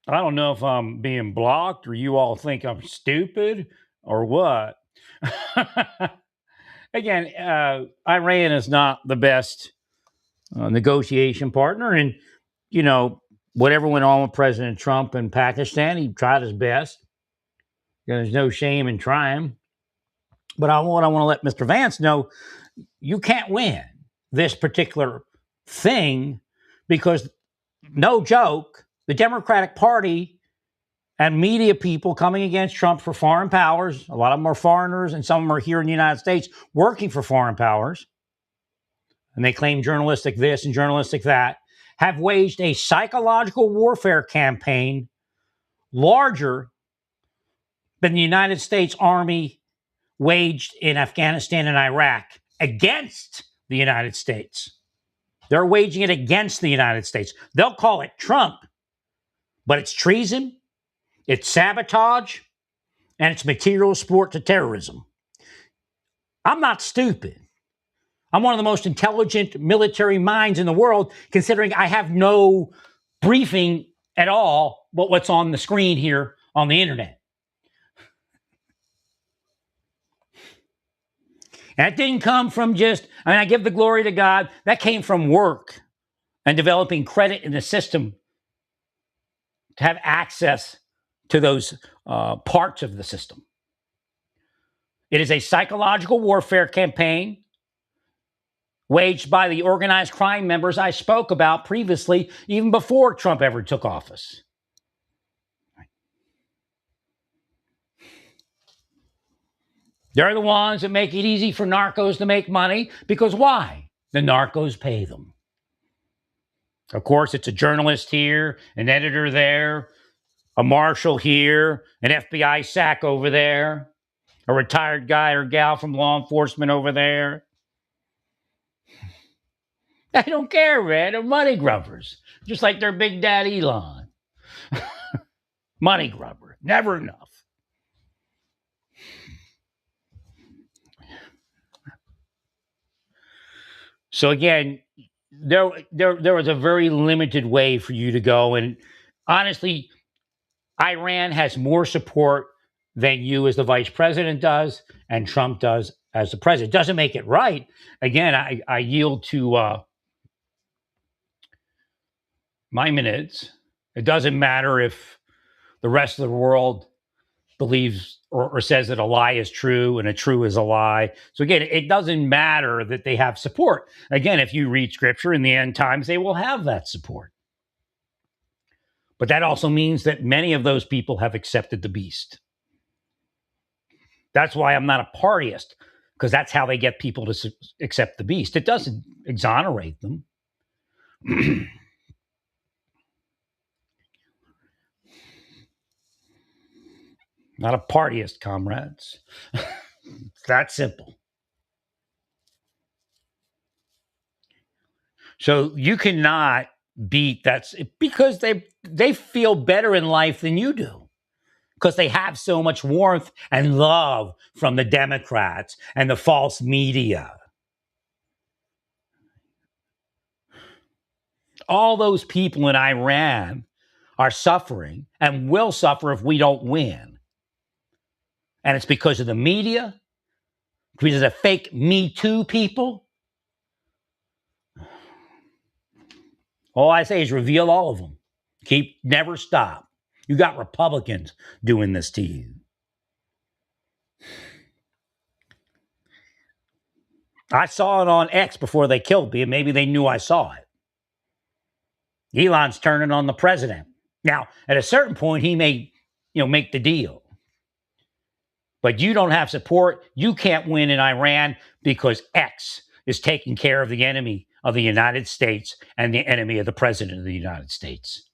I don't know if I'm being blocked or you all think I'm stupid or what. Again, Iran is not the best negotiation partner. And, you know, whatever went on with President Trump in Pakistan, he tried his best. There's no shame in trying. But what I want to let Mr. Vance know, you can't win this particular thing because, no joke, the Democratic Party and media people coming against Trump for foreign powers, a lot of them are foreigners and some of them are here in the United States working for foreign powers, and they claim journalistic this and journalistic that, have waged a psychological warfare campaign larger than the United States Army waged in Afghanistan and Iraq against the United States. They're waging it against the United States. They'll call it Trump, but it's treason, it's sabotage, and it's material support to terrorism. I'm not stupid. I'm one of the most intelligent military minds in the world, considering I have no briefing at all but what's on the screen here on the internet. That didn't come from I give the glory to God. That came from work and developing credit in the system to have access to those parts of the system. It is a psychological warfare campaign waged by the organized crime members I spoke about previously, even before Trump ever took office. They're the ones that make it easy for narcos to make money because why? The narcos pay them. Of course, it's a journalist here, an editor there, a marshal here, an FBI SAC over there, a retired guy or gal from law enforcement over there. I don't care, man. They're money grubbers, just like their big dad Elon. Money grubber, never enough. So again, there was a very limited way for you to go, and honestly, Iran has more support than you as the vice president does, and Trump does as the president. Doesn't make it right. Again, I yield to my minutes. It doesn't matter if the rest of the world believes or says that a lie is true and a true is a lie. So again, it doesn't matter that they have support. Again, if you read scripture in the end times, they will have that support. But that also means that many of those people have accepted the beast. That's why I'm not a partyist, because that's how they get people to accept the beast. It doesn't exonerate them. Not a partyist, comrades. It's that simple. So you cannot beat that because they feel better in life than you do, because they have so much warmth and love from the Democrats and the false media. All those people in Iran are suffering and will suffer if we don't win. And it's because of the media, because of the fake Me Too people. All I say is reveal all of them. Never stop. You got Republicans doing this to you. I saw it on X before they killed me, and maybe they knew I saw it. Elon's turning on the president. Now, at a certain point, he may, make the deal. But you don't have support. You can't win in Iran because X is taking care of the enemy of the United States and the enemy of the president of the United States.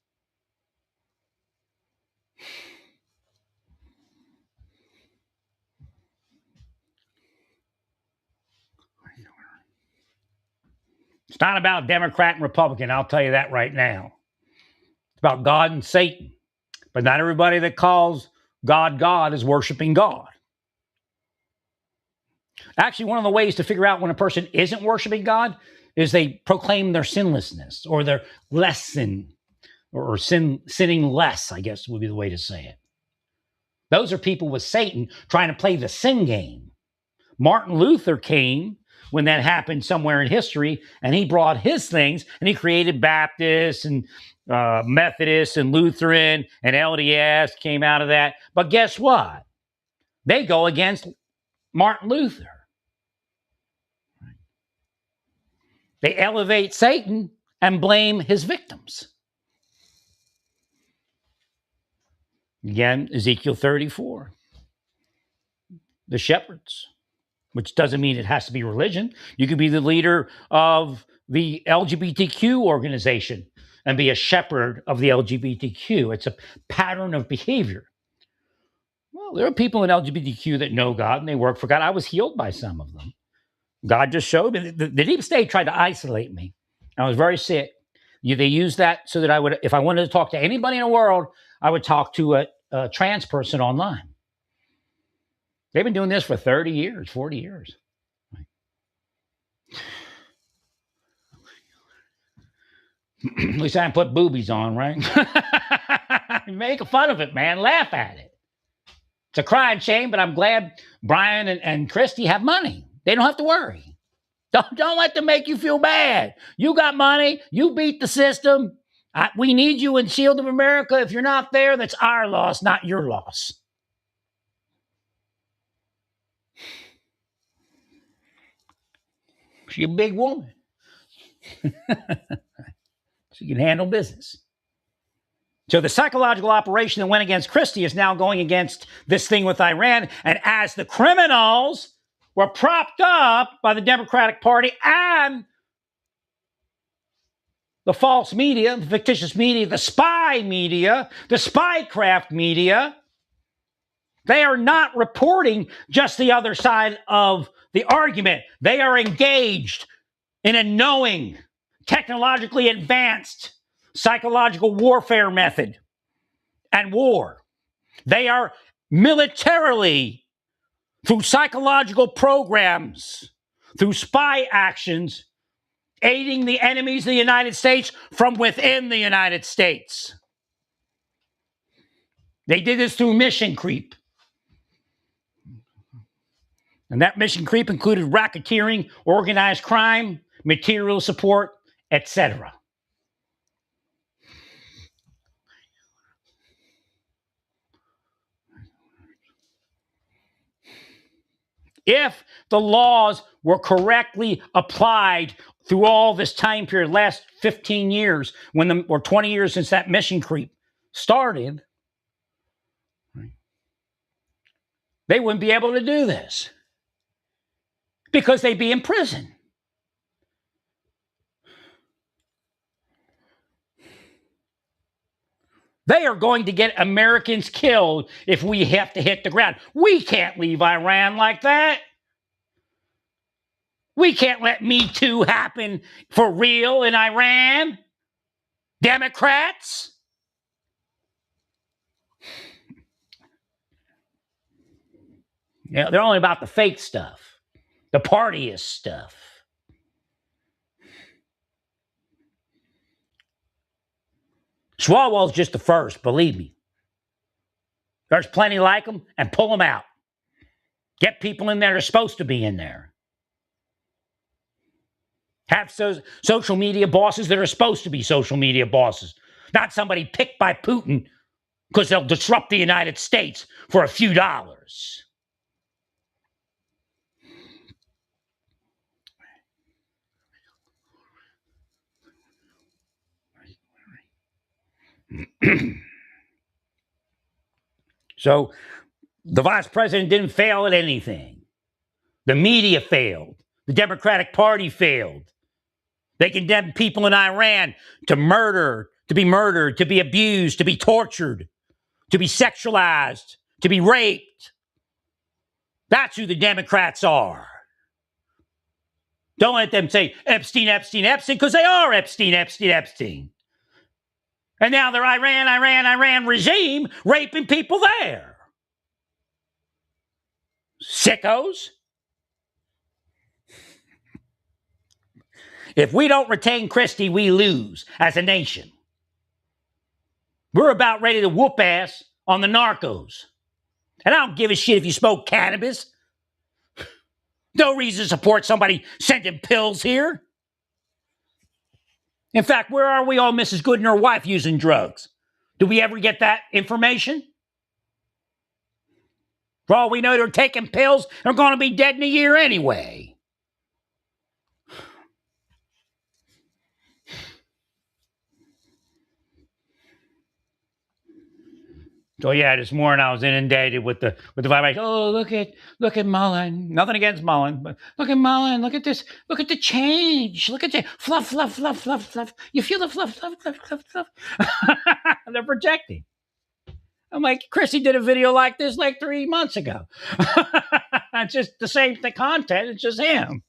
It's not about Democrat and Republican, I'll tell you that right now. It's about God and Satan. But not everybody that calls God God is worshiping God. Actually, one of the ways to figure out when a person isn't worshiping God is they proclaim their sinlessness or their less sin. or sinning less, I guess would be the way to say it. Those are people with Satan trying to play the sin game. Martin Luther came when that happened somewhere in history, and he brought his things, and he created Baptists and Methodists and Lutheran and LDS came out of that. But guess what? They go against Martin Luther. They elevate Satan and blame his victims. Again, Ezekiel 34. The shepherds, which doesn't mean it has to be religion. You could be the leader of the LGBTQ organization and be a shepherd of the LGBTQ. It's a pattern of behavior. Well, there are people in LGBTQ that know God and they work for God. I was healed by some of them. God just showed me. The deep state tried to isolate me. I was very sick. They used that so that I would, if I wanted to talk to anybody in the world, I would talk to a trans person online. They've been doing this for 30 years, 40 years. At least I didn't put boobies on, right? Make fun of it, man. Laugh at it. It's a crying shame, but I'm glad Brian and Christy have money. They don't have to worry. Don't let them make you feel bad. You got money. You beat the system. We need you in Shield of America. If you're not there, that's our loss, not your loss. She's a big woman. She can handle business. So the psychological operation that went against Christie is now going against this thing with Iran. And as the criminals were propped up by the Democratic Party and the false media, the fictitious media, the spycraft media, they are not reporting just the other side of the argument. They are engaged in a knowing, technologically advanced psychological warfare method and war. They are militarily, through psychological programs, through spy actions, aiding the enemies of the United States from within the United States. They did this through mission creep. And that mission creep included racketeering, organized crime, material support, etc. If the laws were correctly applied through all this time period, last 15 years, or 20 years since that mission creep started, they wouldn't be able to do this because they'd be in prison. They are going to get Americans killed if we have to hit the ground. We can't leave Iran like that. We can't let Me Too happen for real in Iran. Democrats. Yeah, they're only about the fake stuff, the partyist stuff. Swalwell's just the first, believe me. There's plenty like them, and pull them out. Get people in there that are supposed to be in there. Have social media bosses that are supposed to be social media bosses, not somebody picked by Putin because they'll disrupt the United States for a few dollars. So the vice president didn't fail at anything. The media failed. The Democratic Party failed. They condemned people in Iran to murder, to be murdered, to be abused, to be tortured, to be sexualized, to be raped. That's who the Democrats are. Don't let them say Epstein, Epstein, Epstein, because they are Epstein, Epstein, Epstein. And now they're Iran regime raping people there. Sickos. If we don't retain Christie, we lose as a nation. We're about ready to whoop ass on the narcos. And I don't give a shit if you smoke cannabis. No reason to support somebody sending pills here. In fact, where are we on Mrs. Good and her wife using drugs? Do we ever get that information? For all we know, they're taking pills. They're going to be dead in a year anyway. So yeah, this morning I was inundated with the vibration. Oh, look at Mullen. Nothing against Mullen, but look at Mullen. Look at this. Look at the change. Look at the fluff, fluff, fluff, fluff, fluff. You feel the fluff, fluff, fluff, fluff, fluff. They're projecting. I'm like, Chrissy did a video like this like 3 months ago. It's just the same content. It's just him.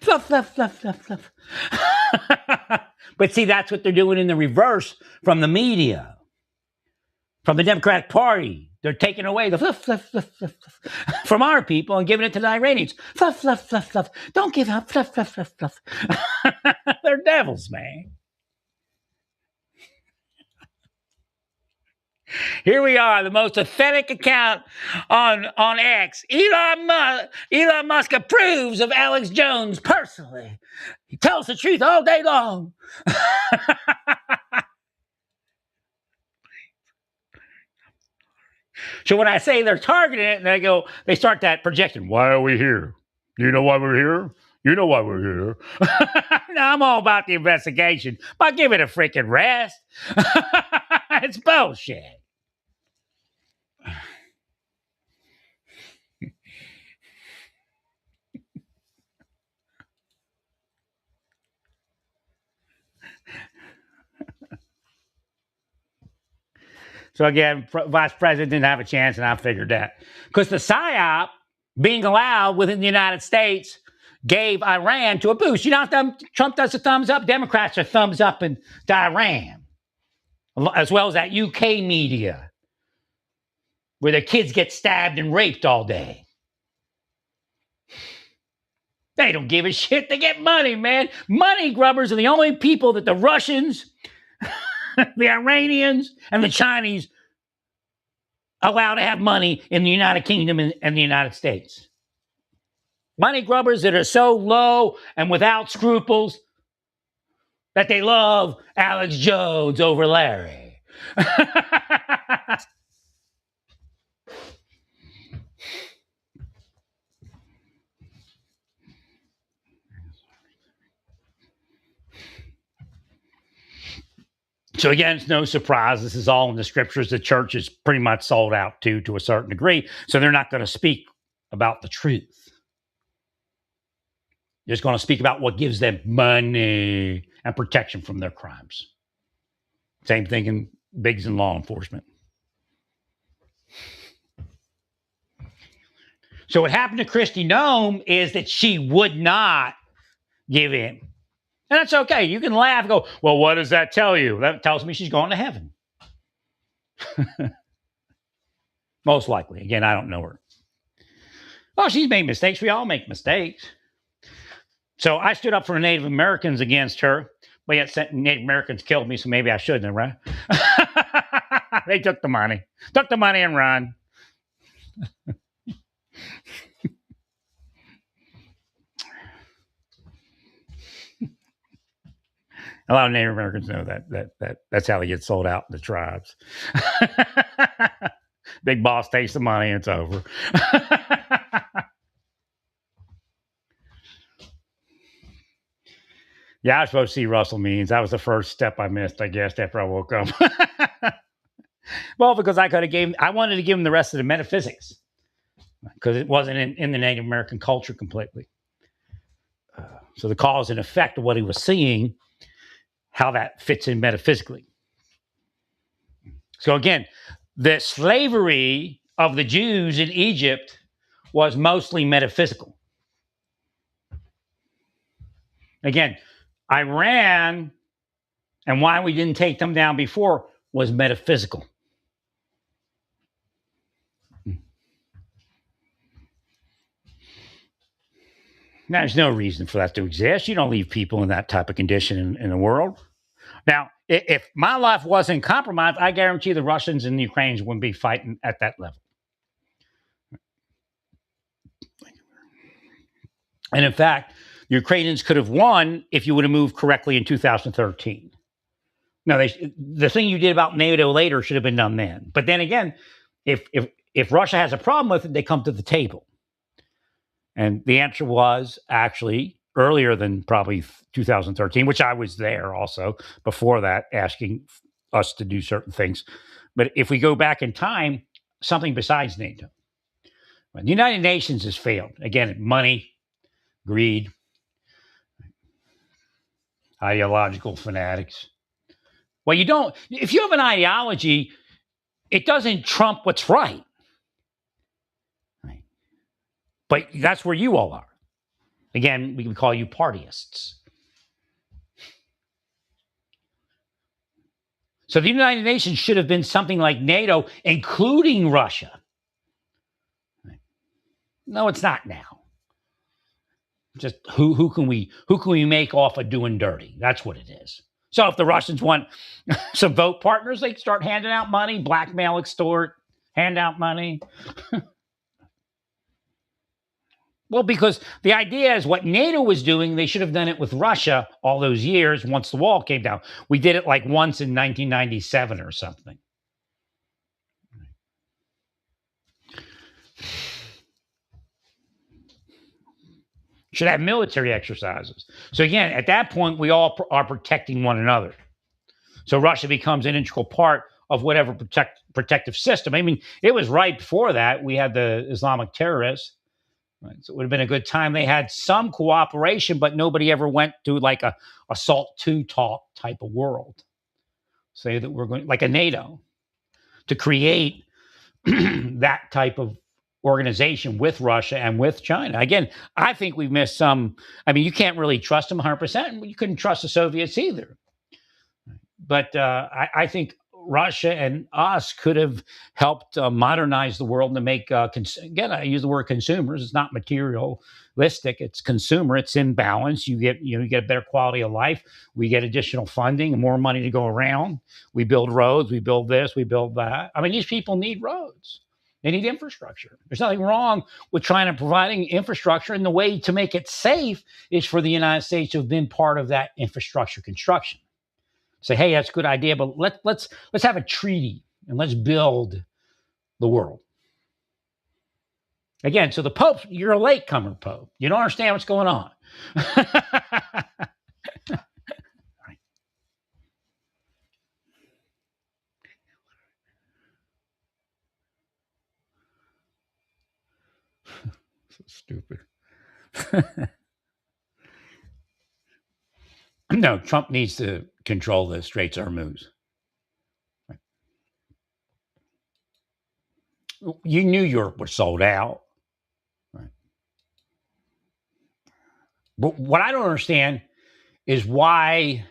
Fluff, fluff, fluff, fluff, fluff. But see, that's what they're doing in the reverse from the media, from the Democratic Party. They're taking away the fluff, fluff, fluff, fluff, fluff from our people and giving it to the Iranians. Fluff, fluff, fluff, fluff. Don't give up. Fluff, fluff, fluff, fluff. They're devils, man. Here we are, the most authentic account on X. Elon Musk approves of Alex Jones personally. He tells the truth all day long. So when I say they're targeting it, and they start that projection. Why are we here? Do you know why we're here? You know why we're here. Now, I'm all about the investigation, but give it a freaking rest. It's bullshit. So again, Vice President didn't have a chance, and I figured that. Because the PSYOP being allowed within the United States gave Iran to a boost. You know, Trump does a thumbs up, Democrats are thumbs up to Iran, as well as that UK media, where the kids get stabbed and raped all day. They don't give a shit. They get money, man. Money grubbers are the only people that the Russians, the Iranians, and the Chinese allow to have money in the United Kingdom and the United States. Money grubbers that are so low and without scruples that they love Alex Jones over Larry. So again, it's no surprise. This is all in the scriptures. The church is pretty much sold out to a certain degree. So they're not going to speak about the truth. They're just going to speak about what gives them money and protection from their crimes. Same thing in Biggs and law enforcement. So what happened to Kristi Noem is that she would not give in. And that's okay. You can laugh and go, well, what does that tell you? That tells me she's going to heaven. Most likely. Again, I don't know her. Well, she's made mistakes. We all make mistakes. So I stood up for Native Americans against her. But yet Native Americans killed me, so maybe I shouldn't have, right? They took the money. Took the money and run. A lot of Native Americans know that's how they get sold out in the tribes. Big boss takes the money and it's over. Yeah, I was supposed to see Russell Means. That was the first step I missed, I guess, after I woke up. Well, because I wanted to give him the rest of the metaphysics because it wasn't in the Native American culture completely. So the cause and effect of what he was seeing, how that fits in metaphysically. So again, the slavery of the Jews in Egypt was mostly metaphysical. Again, Iran and why we didn't take them down before was metaphysical. There's no reason for that to exist. You don't leave people in that type of condition in the world. Now, if my life wasn't compromised, I guarantee the Russians and the Ukrainians wouldn't be fighting at that level. And in fact, the Ukrainians could have won if you would have moved correctly in 2013. Now, the thing you did about NATO later should have been done then. But then again, if Russia has a problem with it, they come to the table. And the answer was actually earlier than probably 2013, which I was there also before that, asking us to do certain things. But if we go back in time, something besides NATO. The United Nations has failed. Again, money, greed, ideological fanatics. Well, if you have an ideology, it doesn't trump what's right. But that's where you all are. Again, we can call you partyists. So the United Nations should have been something like NATO, including Russia. No, it's not now. Just who can we make off of doing dirty? That's what it is. So if the Russians want some vote partners, they can start handing out money, blackmail, extort, hand out money. Well, because the idea is what NATO was doing, they should have done it with Russia all those years once the wall came down. We did it like once in 1997 or something. Should have military exercises. So again, at that point, we all are protecting one another. So Russia becomes an integral part of whatever protective system. I mean, it was right before that. We had the Islamic terrorists. Right? So it would have been a good time. They had some cooperation, but nobody ever went to like a SALT II talk type of world. Say that we're going like a NATO to create that type of organization with Russia and with China. Again, I think we've missed some. I mean, you can't really trust them 100%. You couldn't trust the Soviets either. But I think Russia and us could have helped modernize the world to make, again, I use the word consumers. It's not materialistic. It's consumer. It's in balance. You get a better quality of life. We get additional funding and more money to go around. We build roads. We build this. We build that. I mean, these people need roads. They need infrastructure. There's nothing wrong with trying to providing infrastructure. And the way to make it safe is for the United States to have been part of that infrastructure construction. Say, hey, that's a good idea, but let's have a treaty and let's build the world. Again, so the Pope, you're a latecomer, Pope. You don't understand what's going on. So stupid. No, Trump needs to control the Straits of Hormuz. Right. You knew Europe was sold out. Right. But what I don't understand is why,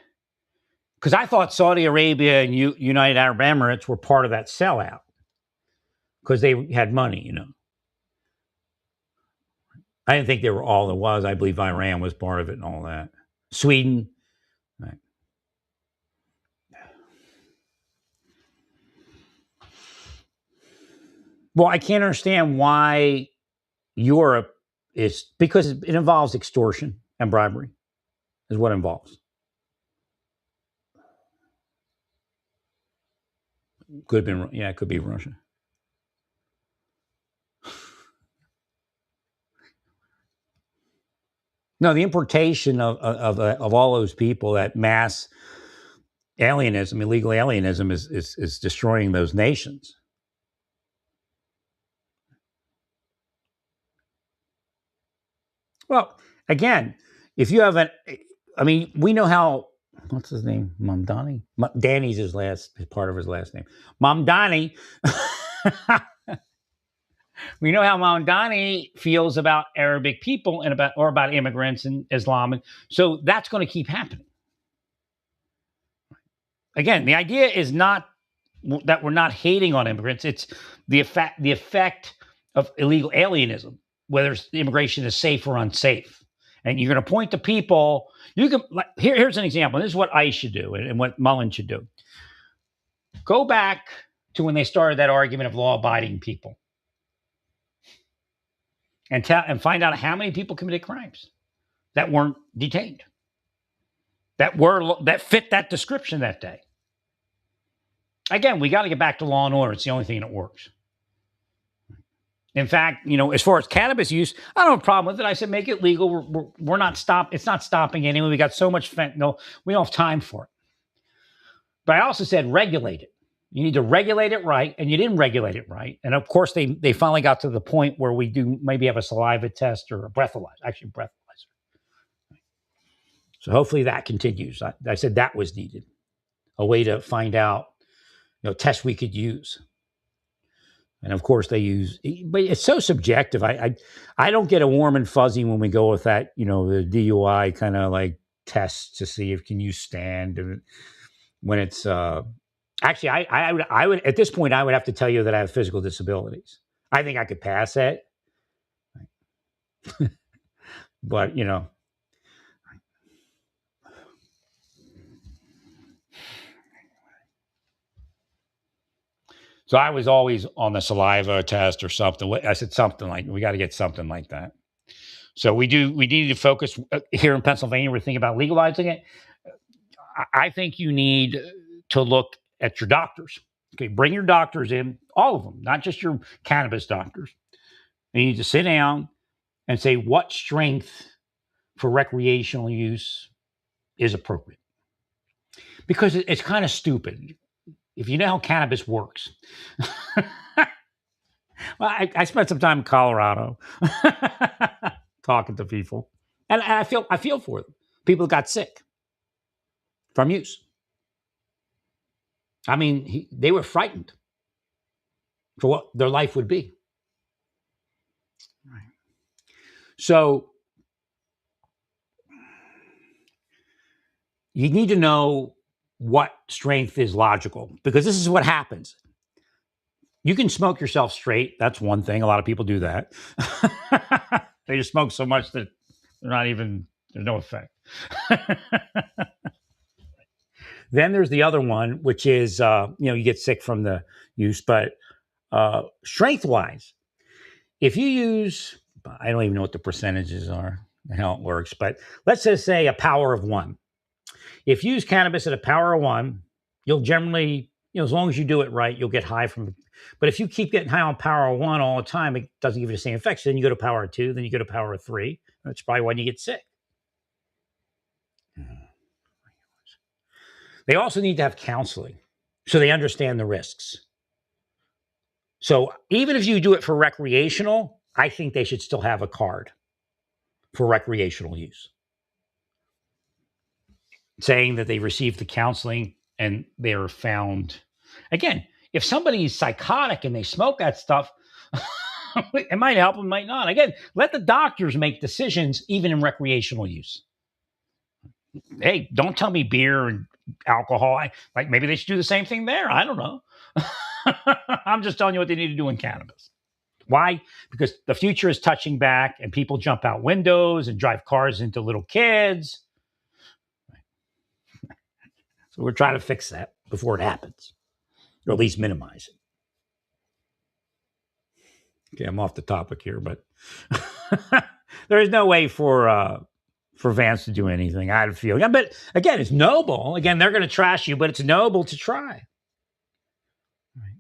because I thought Saudi Arabia and United Arab Emirates were part of that sellout because they had money, I didn't think they were all it was. I believe Iran was part of it and all that. Sweden. Right. Well, I can't understand why Europe is, because it involves extortion and bribery is what it involves. Could have been, it could be Russia. No, the importation of all those people, that mass alienism, illegal alienism, is destroying those nations. Well, again, if you have we know how, what's his name? Mamdani? Danny's his part of his last name. Mamdani. We know how Mamdani feels about Arabic people and about immigrants and Islam. And so that's going to keep happening. Again, the idea is not that we're not hating on immigrants. It's the effect of illegal alienism, whether immigration is safe or unsafe. And you're going to point to people. You can here's an example. This is what ICE should do and what Mullen should do. Go back to when they started that argument of law-abiding people, and find out how many people committed crimes that weren't detained, that fit that description that day. Again, we got to get back to law and order. It's the only thing that works. In fact, as far as cannabis use, I don't have a problem with it. I said, make it legal. We're not It's not stopping anyway. We got so much fentanyl. We don't have time for it. But I also said, regulate it. You need to regulate it right, and you didn't regulate it right. And of course, they finally got to the point where we do maybe have a saliva test or a breathalyzer. Actually, breathalyzer. So hopefully that continues. I said that was needed, a way to find out, tests we could use. And of course they use, but it's so subjective. I don't get a warm and fuzzy when we go with that, the DUI kind of like tests to see if can you stand. And when it's actually, I would at this point I would have to tell you that I have physical disabilities. I think I could pass it, but So I was always on the saliva test or something. I said something like, we got to get something like that. So we need to focus here in Pennsylvania. We're thinking about legalizing it. I think you need to look at your doctors. Okay, bring your doctors in, all of them, not just your cannabis doctors. You need to sit down and say what strength for recreational use is appropriate. Because it's kind of stupid. If you know how cannabis works. Well, I spent some time in Colorado talking to people, and I feel for them. People got sick from use. I mean, they were frightened for what their life would be. Right. So you need to know what strength is logical, because this is what happens. You can smoke yourself straight. That's one thing. A lot of people do that. They just smoke so much that there's no effect. Then there's the other one, which is, you get sick from the use, but strength-wise, if you use, I don't even know what the percentages are and how it works, but let's just say a power of 1. If you use cannabis at a power of 1, you'll generally, as long as you do it right, you'll get high from it. But if you keep getting high on power of 1 all the time, it doesn't give you the same effects. So then you go to power of 2, then you go to power of 3. That's probably when you get sick. They also need to have counseling so they understand the risks. So even if you do it for recreational, I think they should still have a card for recreational use, saying that they received the counseling and they are found. Again, if somebody's psychotic and they smoke that stuff, it might help, it might not. Again, let the doctors make decisions, even in recreational use. Hey, don't tell me beer and alcohol. Like maybe they should do the same thing there. I don't know. I'm just telling you what they need to do in cannabis. Why? Because the future is touching back and people jump out windows and drive cars into little kids. So we're trying to fix that before it happens, or at least minimize it. Okay, I'm off the topic here, but there is no way for Vance to do anything. I had a feeling. But again, it's noble. Again, they're going to trash you, but it's noble to try. Right.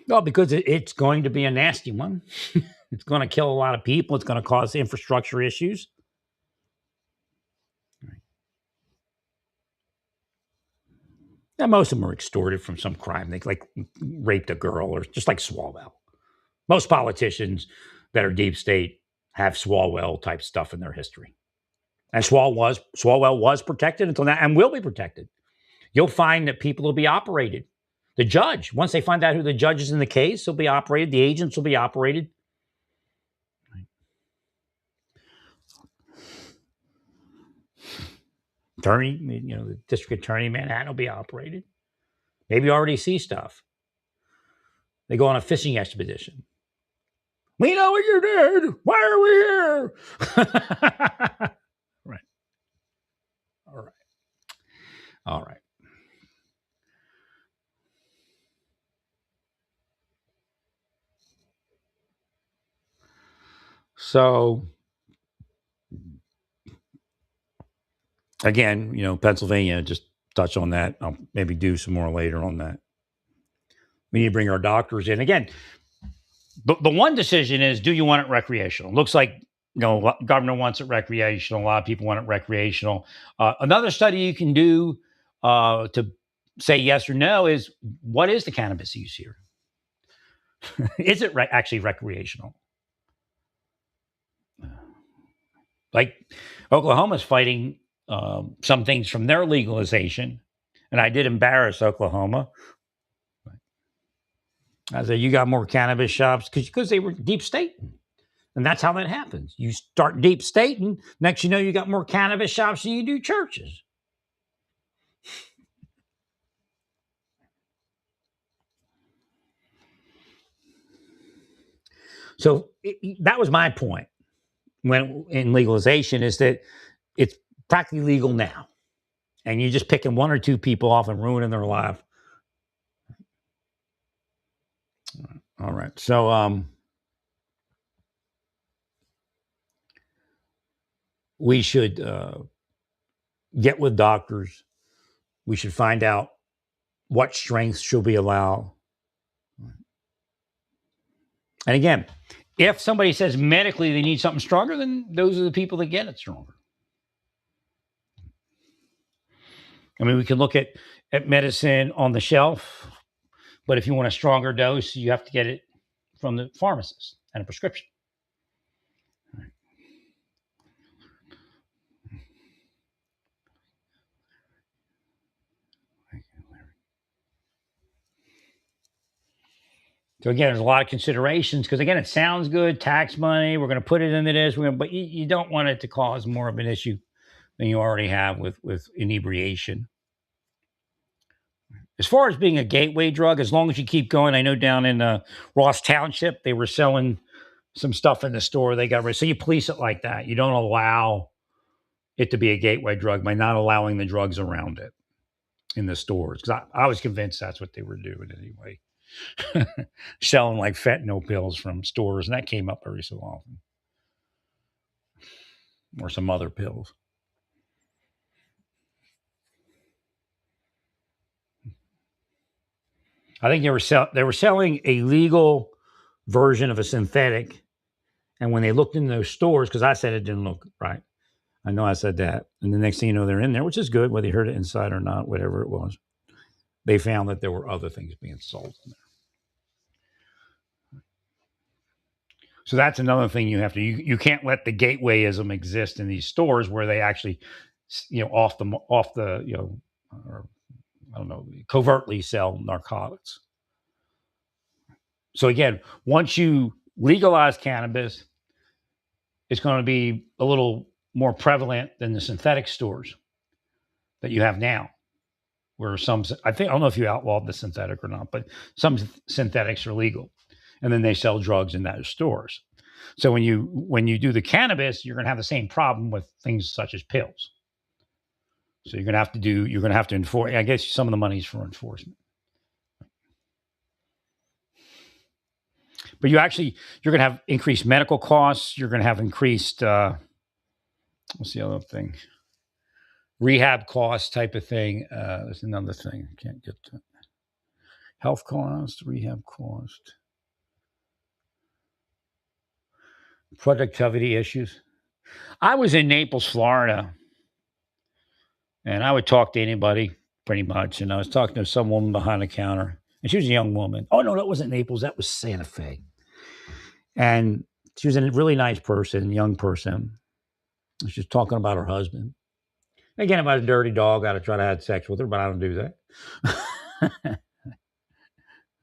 Well, because it's going to be a nasty one. It's going to kill a lot of people. It's going to cause infrastructure issues. Right. Now, most of them are extorted from some crime. They raped a girl, or just like Swalwell. Most politicians that are deep state have Swalwell type stuff in their history. And Swalwell was protected until now and will be protected. You'll find that people will be operated. The judge, once they find out who the judge is in the case, will be operated. The agents will be operated. Attorney, the district attorney in Manhattan will be operated. Maybe you already see stuff. They go on a fishing expedition. We know what you did. Why are we here? Right. All right. All right. So again, Pennsylvania, just touch on that. I'll maybe do some more later on that. We need to bring our doctors in. Again, the one decision is, do you want it recreational? Looks like, governor wants it recreational. A lot of people want it recreational. Another study you can do to say yes or no is, what is the cannabis use here? Is it actually recreational? Like Oklahoma's fighting some things from their legalization. And I did embarrass Oklahoma. I said, you got more cannabis shops because they were deep stating. And that's how that happens. You start deep stating, next you know you got more cannabis shops than you do churches. So that was my point when in legalization, is that it's practically legal now. And you're just picking one or two people off and ruining their life. All right. So we should get with doctors. We should find out what strengths should be allowed. And again, if somebody says medically they need something stronger, then those are the people that get it stronger. I mean, we can look at medicine on the shelf, but if you want a stronger dose, you have to get it from the pharmacist and a prescription. So again, there's a lot of considerations because again, it sounds good, tax money. We're going to put it into this, but you don't want it to cause more of an issue than you already have with inebriation. As far as being a gateway drug, as long as you keep going, I know down in Ross Township they were selling some stuff in the store. They got rid. So you police it like that. You don't allow it to be a gateway drug by not allowing the drugs around it in the stores. Because I was convinced that's what they were doing anyway. Selling like fentanyl pills from stores, and that came up every so often, or some other pills. I think they were selling a legal version of a synthetic, and when they looked in those stores, because I said it didn't look right, I know I said that, and the next thing you know, they're in there, which is good, whether you heard it inside or not, whatever it was. They found that there were other things being sold in there. So that's another thing you have to. You can't let the gatewayism exist in these stores where they actually, off the or I don't know, covertly sell narcotics. So again, once you legalize cannabis, it's going to be a little more prevalent than the synthetic stores that you have now. Where I don't know if you outlawed the synthetic or not, but some synthetics are legal, and then they sell drugs in those stores. So when you do the cannabis, you're going to have the same problem with things such as pills. So you're going to have to enforce. I guess some of the money's for enforcement, but you're going to have increased medical costs. You're going to have increased. What's the other thing? Rehab costs type of thing. There's another thing I can't get to. Health cost, rehab cost. Productivity issues. I was in Naples, Florida, and I would talk to anybody pretty much. And I was talking to some woman behind the counter, and she was a young woman. Oh, no, that wasn't Naples. That was Santa Fe. And she was a really nice person, young person. She was talking about her husband. Again, if I was a dirty dog, I'd try to have sex with her, but I don't do that.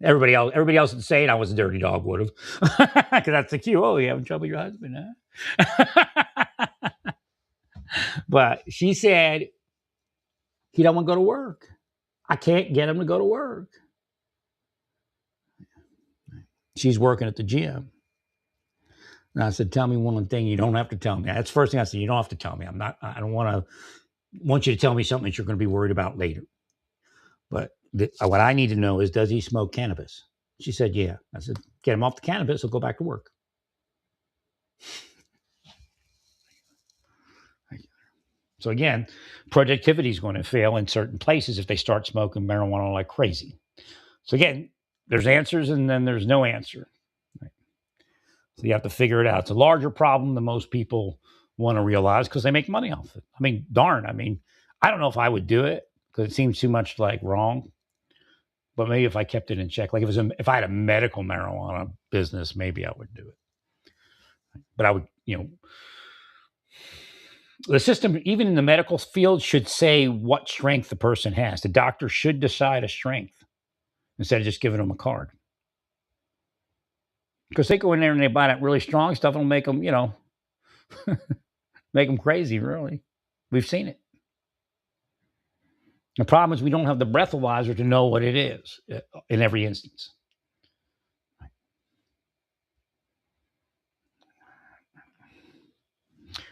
Everybody else would say I was a dirty dog would have, because that's the cue. Oh, you having trouble with your husband, huh? But she said he don't want to go to work. I can't get him to go to work. She's working at the gym. And I said, tell me one thing you don't have to tell me. That's the first thing I said. You don't have to tell me. I don't want you to tell me something that you're going to be worried about later. But what I need to know is, does he smoke cannabis? She said, yeah. I said, get him off the cannabis. He'll go back to work. So again, productivity is going to fail in certain places if they start smoking marijuana like crazy. So again, there's answers and then there's no answer. Right? So you have to figure it out. It's a larger problem than most people want to realize because they make money off it. I mean, darn. I mean, I don't know if I would do it because it seems too much like wrong. But maybe if I kept it in check, like if I had a medical marijuana business, maybe I would do it. But I would, the system, even in the medical field, should say what strength the person has. The doctor should decide a strength instead of just giving them a card. Because they go in there and they buy that really strong stuff and it'll make them, make them crazy, really. We've seen it. The problem is we don't have the breathalyzer to know what it is in every instance.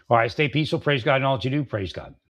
All right, stay peaceful. Praise God in all that you do. Praise God.